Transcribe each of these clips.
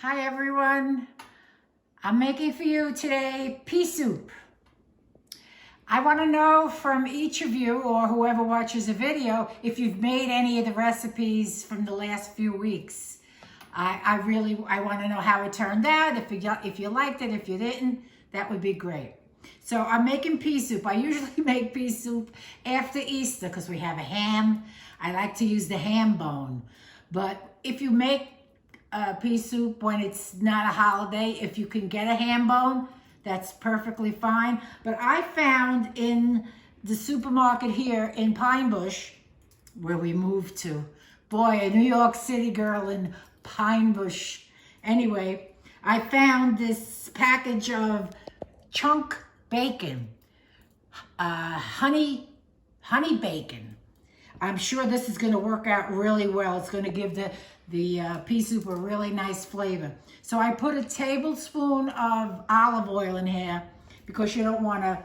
Hi everyone, I'm making for you today pea soup. I want to know from each of you or whoever watches the video if you've made any of the recipes from the last few weeks. I want to know how it turned out, if you liked it, if you didn't, that would be great. So I'm making pea soup. I usually make pea soup after Easter because we have a ham. I like to use the ham bone. But if you make pea soup when it's not a holiday, if you can get a ham bone, that's perfectly fine. But I found in the supermarket here in Pine Bush, where we moved to, boy, a New York City girl in Pine Bush. Anyway, I found this package of chunk bacon, honey bacon. I'm sure this is going to work out really well. It's going to give the pea soup a really nice flavor. So I put a tablespoon of olive oil in here because you don't want to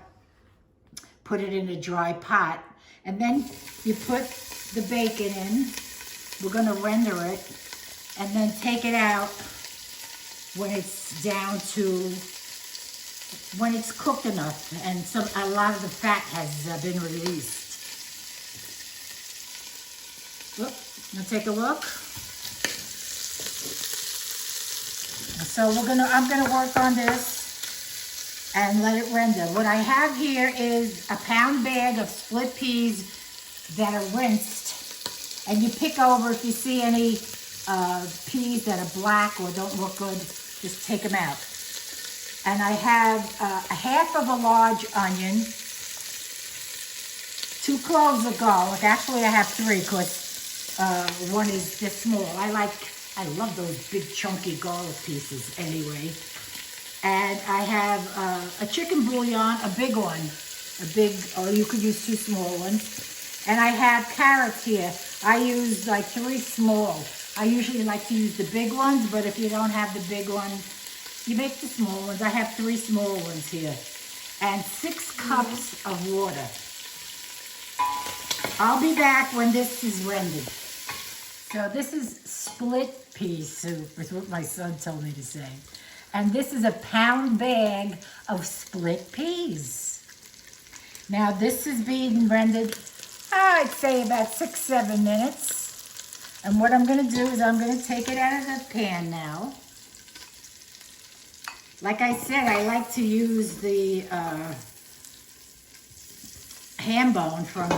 put it in a dry pot. And then you put the bacon in. We're going to render it and then take it out when it's down to, when it's cooked enough and a lot of the fat has been released. Look, now take a look. So I'm gonna work on this and let it render. What I have here is a pound bag of split peas that are rinsed. And you pick over if you see any peas that are black or don't look good, just take them out. And I have a half of a large onion, 2 cloves of garlic. Actually, I have 3 because one is this small. I love those big chunky garlic pieces anyway. And I have a chicken bouillon, a big one, or you could use 2 small ones. And I have carrots here. I use like 3 small. I usually like to use the big ones, but if you don't have the big one, you make the small ones. I have 3 small ones here. And 6 cups of water. I'll be back when this is rendered. So this is split pea soup, is what my son told me to say. And this is a pound bag of split peas. Now this is being rendered, I'd say about 6-7 minutes. And what I'm gonna do is I'm gonna take it out of the pan now. Like I said, I like to use the ham bone from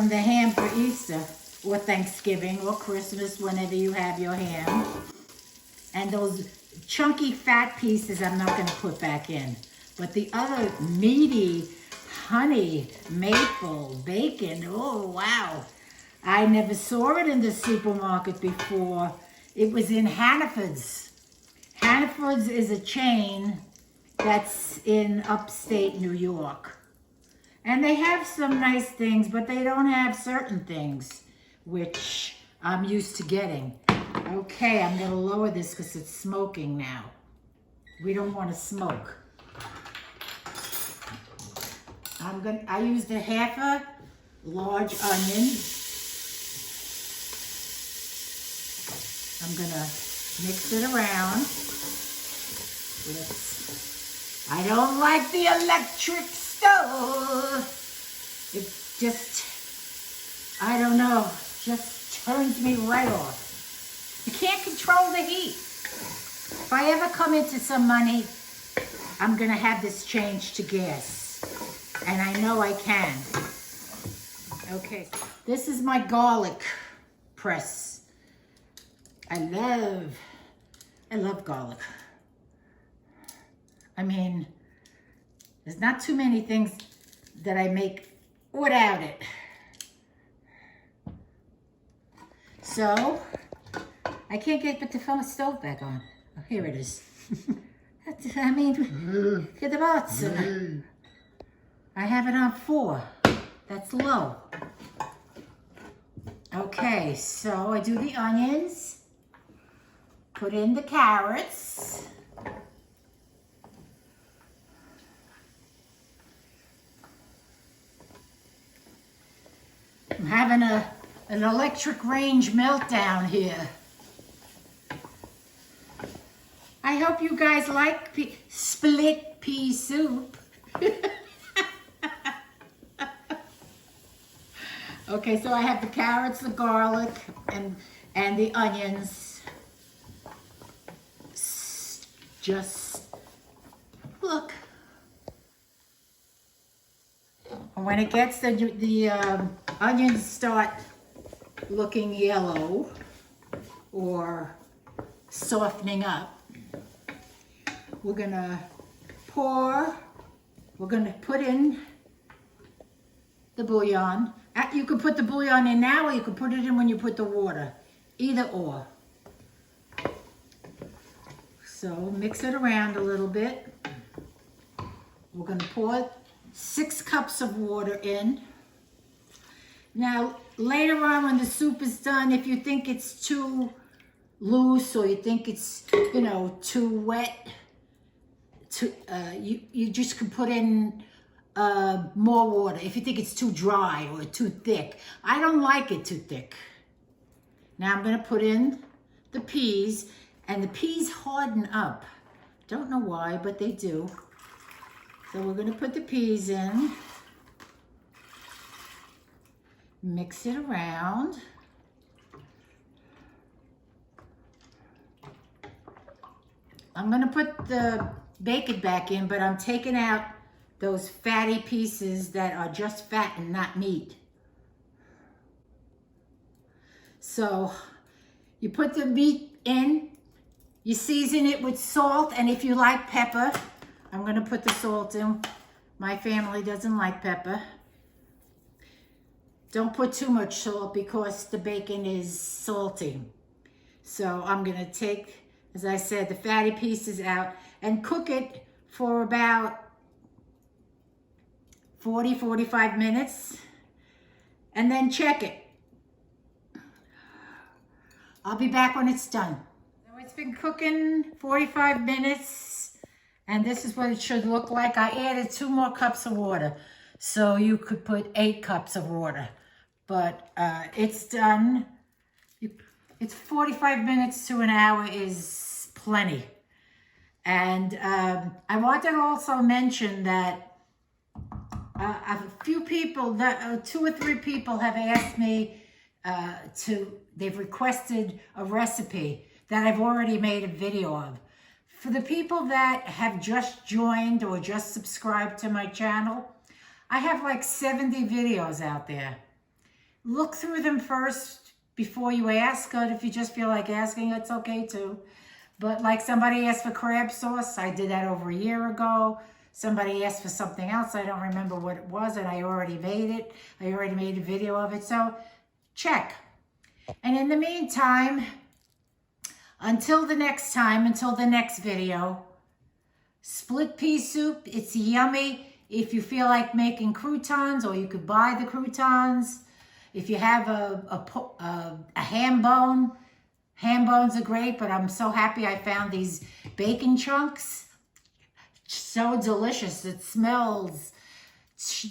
the ham for Easter or Thanksgiving or Christmas, whenever you have your ham. And those chunky fat pieces I'm not gonna put back in. But the other meaty honey, maple, bacon, oh wow. I never saw it in the supermarket before. It was in Hannaford's. Hannaford's is a chain that's in upstate New York. And they have some nice things, but they don't have certain things, which I'm used to getting. Okay, I'm gonna lower this because it's smoking now. We don't want to smoke. I used a half a large onion. I'm gonna mix it around. I don't like the electric stove. It just, I don't know, just turns me right off. You can't control the heat. If I ever come into some money, I'm gonna have this changed to gas. And I know I can. Okay, this is my garlic press. I love garlic. I mean, there's not too many things that I make without it. So, I can't get the stove back on. Oh, here it is. I mean, get the bots. I have it on 4. That's low. Okay, so I do the onions. Put in the carrots. I'm having an electric range meltdown here. I hope you guys like split pea soup. Okay, so I have the carrots, the garlic, and the onions. Just look. When it gets the onions start looking yellow or softening up, we're gonna put in the bouillon. You could put the bouillon in now, or you could put it in when you put the water. Either or. So mix it around a little bit. We're going to pour 6 cups of water in. Now, later on when the soup is done, if you think it's too loose or you think it's, you know, too wet, you just can put in more water if you think it's too dry or too thick. I don't like it too thick. Now I'm going to put in the peas, and the peas harden up. Don't know why, but they do. So we're going to put the peas in, mix it around. I'm going to bake it back in, but I'm taking out those fatty pieces that are just fat and not meat. So you put the meat in, you season it with salt, and if you like pepper, I'm going to put the salt in. My family doesn't like pepper. Don't put too much salt because the bacon is salty. So I'm going to take, as I said, the fatty pieces out and cook it for about 40-45 minutes, and then check it. I'll be back when it's done. So it's been cooking 45 minutes, and this is what it should look like. I added 2 more cups of water, so you could put 8 cups of water, but it's done. It's 45 minutes to an hour is plenty. And I wanted to also mention that a few people, 2 or 3 people have asked me they've requested a recipe that I've already made a video of. For the people that have just joined or just subscribed to my channel, I have like 70 videos out there. Look through them first before you ask, or if you just feel like asking, it's okay too. But like somebody asked for crab sauce, I did that over a year ago. Somebody asked for something else, I don't remember what it was, and I already made it. I already made a video of it, so check. And in the meantime, until the next video, split pea soup, it's yummy. If you feel like making croutons, or you could buy the croutons. If you have a ham bone, ham bones are great, but I'm so happy I found these bacon chunks. So delicious. It smells.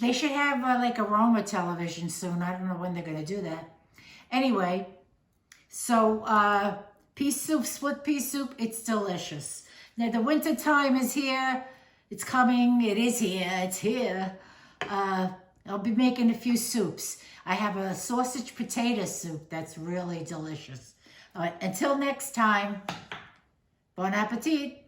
They should have like aroma television soon. I don't know when they're going to do that. Anyway, so pea soup, split pea soup, it's delicious. Now the winter time is here. It's coming. It is here. It's here. I'll be making a few soups. I have a sausage potato soup that's really delicious. Until next time, bon appetit.